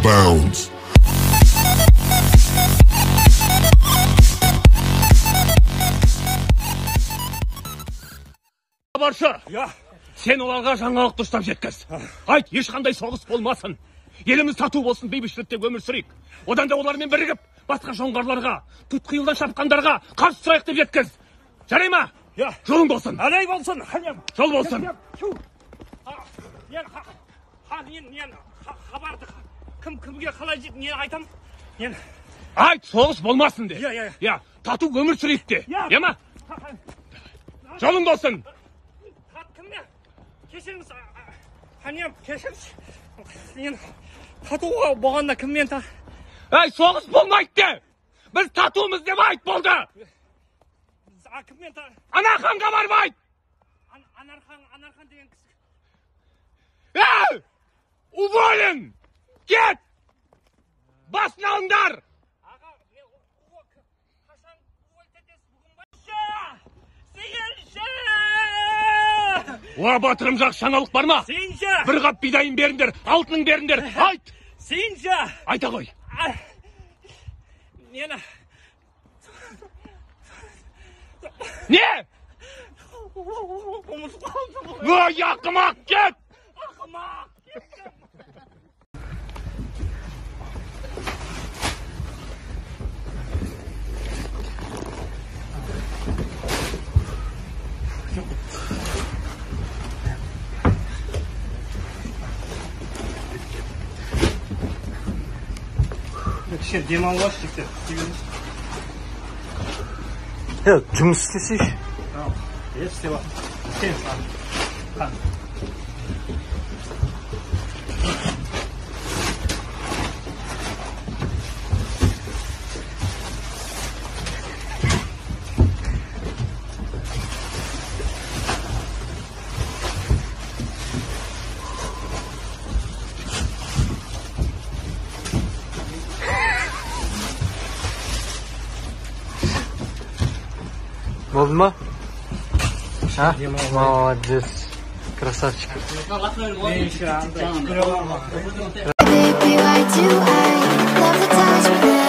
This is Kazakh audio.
bounds. Баршы, сен оларға жаңалық дұрыстап жеткіз. Айт, ешқандай соғыс болмасын. Еліміз тату болсын, бейбітшілікте өмір сүрейік. Одан да олармен бірігіп, басқа жоңғарларға, тұтқиылдан шапқандарға қарсы тұрайық деп жеткіз. Жарай ма? Жолың болсын. Алай болсын. Жол болсын. Мен хабарды кімге қалай не айтам? Айт, соғыс болмасын де. Тату өмір сүрейік де. Ема? Жолың болсын. Кешіріңіз, ханем, кешіріңіз. Мен татуға болғанда кіммен та... Ай, соғыс болмайды де! Біз татуымыз деп айт болды! Кіммен та... Анарханға барып айт! Анархан деген кісі... Уволен! Кет! Басын алыңдар! Аға, қашан увольтетесіз бүгін башы! Сейілші! Уа, батырым жақ шаңалық бар ма? Сейінші! Бір қап бидайын беріңдер, алтының беріңдер, айт! Сейінші! Айта қой! Нені? Не? Ой, ақымақ, кет! Ақымақ! Кішкене демалып жіктер. Жұмыс істесейші. Істеп ақ. Сен қан. Болды ма? Молодец. Красавчик. Baby, why do I love the touch with